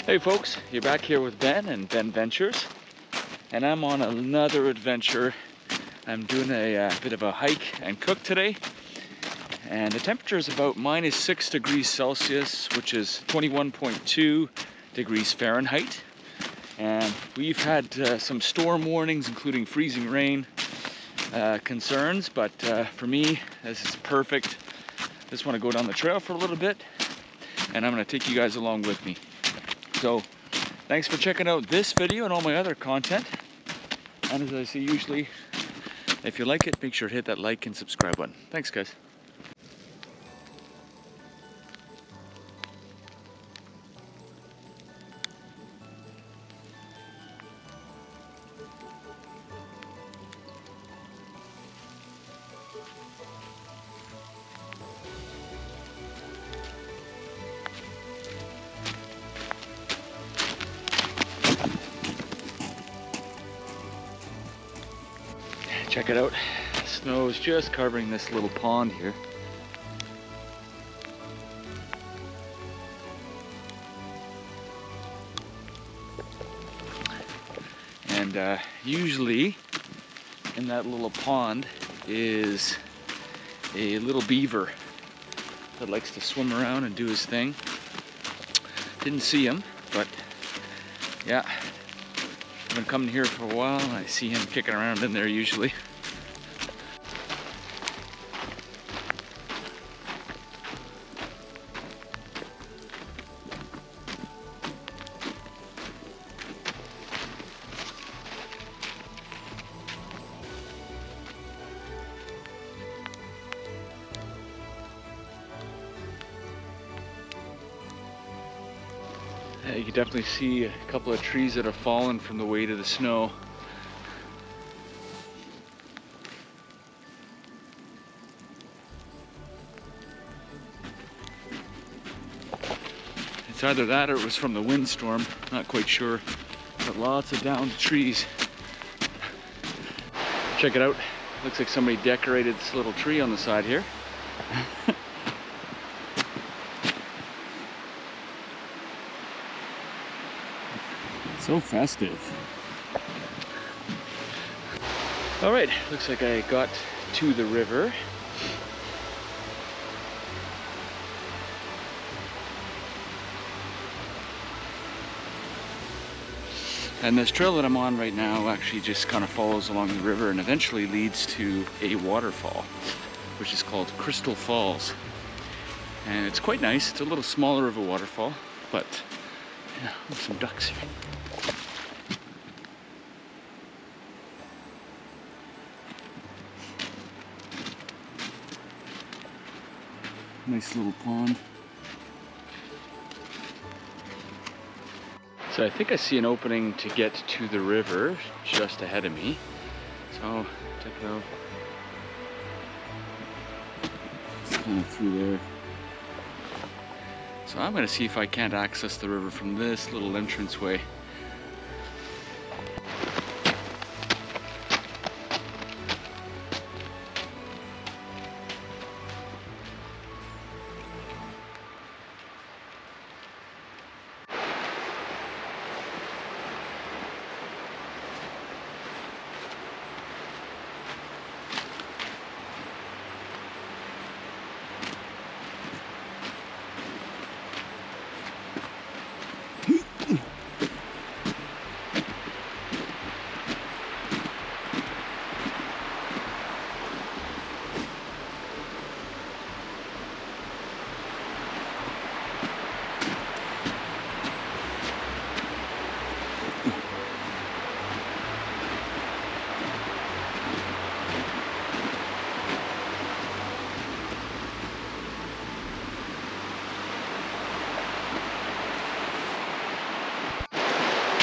Hey folks, you're back here with Ben and Ben Ventures, and I'm on another adventure. I'm doing a bit of a hike and cook today, and the temperature is about -6 degrees Celsius, which is 21.2 degrees Fahrenheit. And we've had some storm warnings, including freezing rain concerns, but for me, this is perfect. I just want to go down the trail for a little bit, and I'm going to take you guys along with me. So, thanks for checking out this video and all my other content. And as I say usually, if you like it, make sure to hit that like and subscribe button. Thanks, guys. Check it out. Snow is just covering this little pond here. And usually in that little pond is a little beaver that likes to swim around and do his thing. Didn't see him, but yeah. I've been coming here for a while and I see him kicking around in there usually. You can definitely see a couple of trees that have fallen from the weight of the snow. It's either that or it was from the windstorm, not quite sure, but lots of downed trees. Check it out, looks like somebody decorated this little tree on the side here. So festive. All right, looks like I got to the river. And this trail that I'm on right now actually just kind of follows along the river and eventually leads to a waterfall, which is called Crystal Falls. And it's quite nice. It's a little smaller of a waterfall, but yeah, there's some ducks here. Nice little pond. So I think I see an opening to get to the river just ahead of me. So check it out. It's kind of through there. So I'm going to see if I can't access the river from this little entranceway.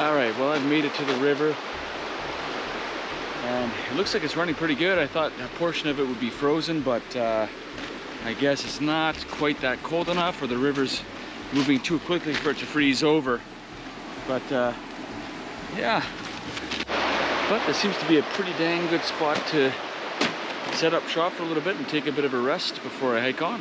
Alright, well I've made it to the river and it looks like it's running pretty good. I thought a portion of it would be frozen, but I guess it's not quite that cold enough, or the river's moving too quickly for it to freeze over. But yeah, but this seems to be a pretty dang good spot to set up shop for a little bit and take a bit of a rest before I hike on.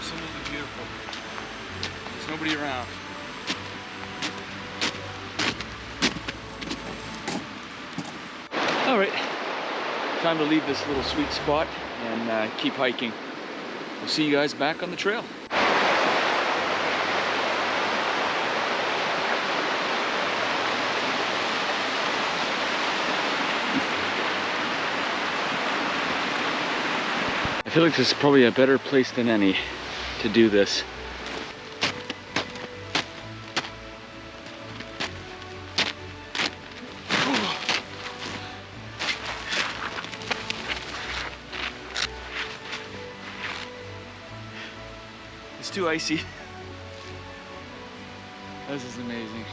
absolutely beautiful. There's nobody around. All right, time to leave this little sweet spot and keep hiking. We'll see you guys back on the trail. I feel like this is probably a better place than any to do this. It's too icy. This is amazing.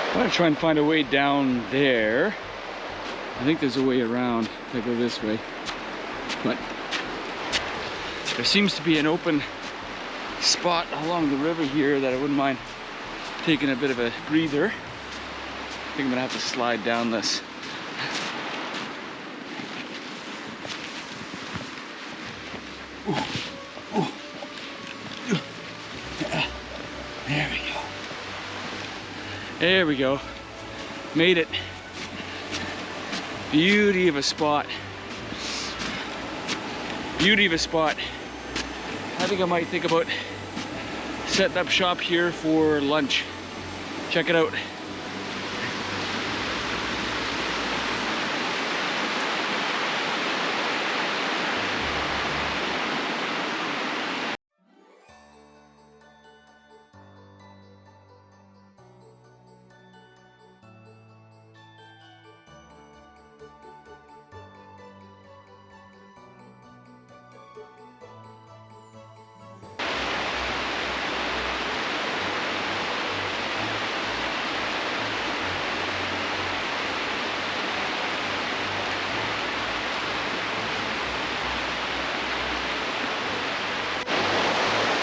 I'm gonna try and find a way down there. I think there's a way around if I go this way. But there seems to be an open spot along the river here that I wouldn't mind taking a bit of a breather. I think I'm gonna have to slide down this. Ooh. Ooh. There we go. There we go. Made it. Beauty of a spot. Beauty of a spot. I think I might think about setting up shop here for lunch. Check it out.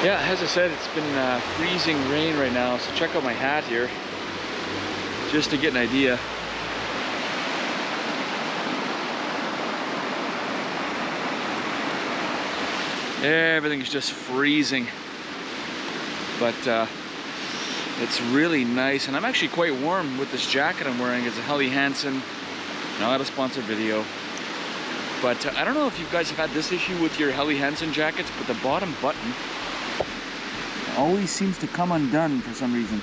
Yeah, as I said, it's been freezing rain right now, so check out my hat here, just to get an idea. Everything's just freezing, but it's really nice, and I'm actually quite warm with this jacket I'm wearing. It's a Helly Hansen, not a sponsored video, but I don't know if you guys have had this issue with your Helly Hansen jackets, but the bottom button always seems to come undone for some reason.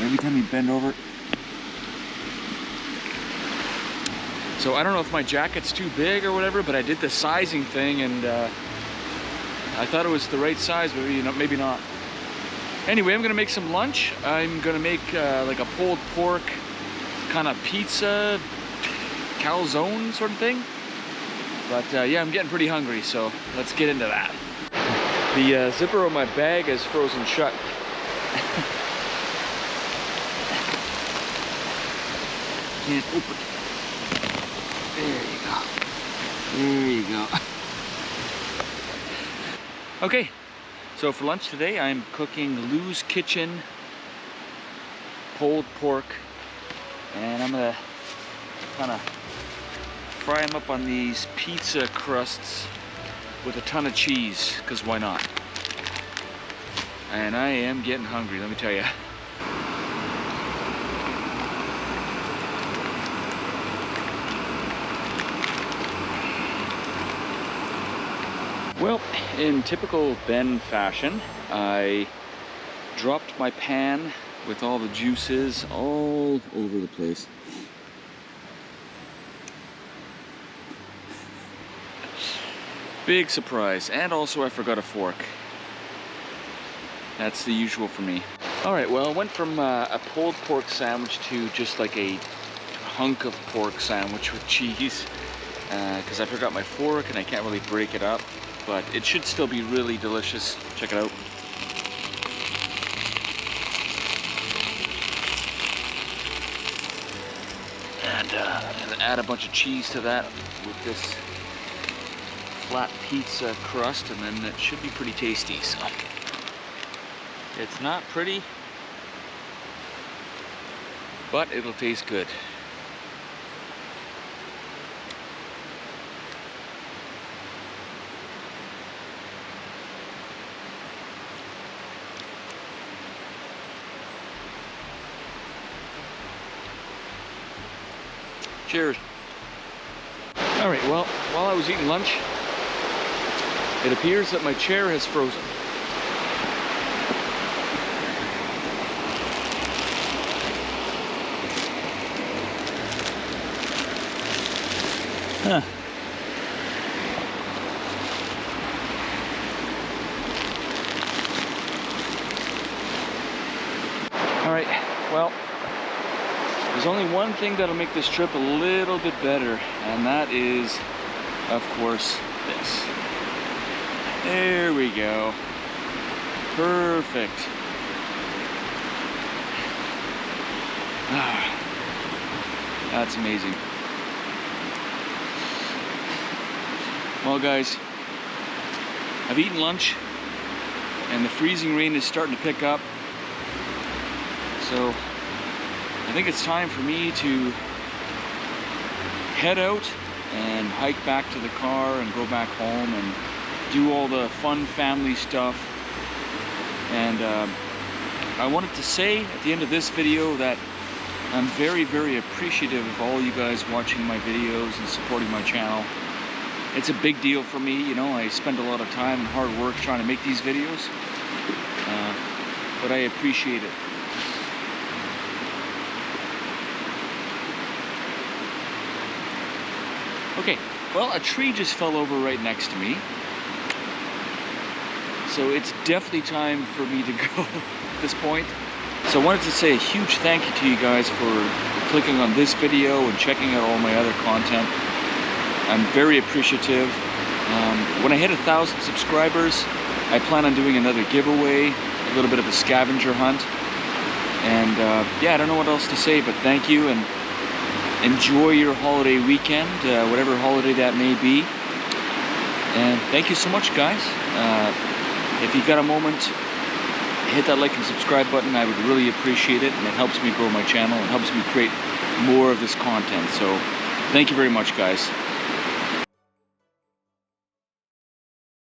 Every time you bend over. So I don't know if my jacket's too big or whatever, but I did the sizing thing and I thought it was the right size, but maybe not. Anyway, I'm gonna make some lunch. I'm gonna make like a pulled pork kind of pizza, calzone sort of thing. But yeah, I'm getting pretty hungry, so let's get into that. The zipper on my bag is frozen shut. Can't open it. There you go. There you go. Okay, so for lunch today I'm cooking Lou's Kitchen pulled pork, and I'm gonna kind of fry them up on these pizza crusts with a ton of cheese, because why not? And I am getting hungry, let me tell you. Well, in typical Ben fashion, I dropped my pan with all the juices all over the place. Big surprise. And also I forgot a fork. That's the usual for me. Alright, well, I went from a pulled pork sandwich to just like a hunk of pork sandwich with cheese, because I forgot my fork and I can't really break it up, but it should still be really delicious. Check it out. And add a bunch of cheese to that with this flat pizza crust, and then it should be pretty tasty. So it's not pretty, but it'll taste good. Cheers. All right, well, while I was eating lunch, it appears that my chair has frozen. Huh. All right, well, there's only one thing that'll make this trip a little bit better, and that is, of course, this. There we go. Perfect. Ah, that's amazing. Well, guys, I've eaten lunch, and the freezing rain is starting to pick up. So I think it's time for me to head out and hike back to the car and go back home and do all the fun family stuff. And I wanted to say at the end of this video that I'm very, very appreciative of all you guys watching my videos and supporting my channel. It's a big deal for me, you know. I spend a lot of time and hard work trying to make these videos, but I appreciate it. Okay, well, a tree just fell over right next to me, so it's definitely time for me to go at this point. So I wanted to say a huge thank you to you guys for clicking on this video and checking out all my other content. I'm very appreciative. When I hit 1,000 subscribers, I plan on doing another giveaway, a little bit of a scavenger hunt. And yeah, I don't know what else to say, but thank you, and enjoy your holiday weekend, whatever holiday that may be. And thank you so much, guys. If you got a moment, hit that like and subscribe button. I would really appreciate it, and it helps me grow my channel. It helps me create more of this content. So thank you very much, guys.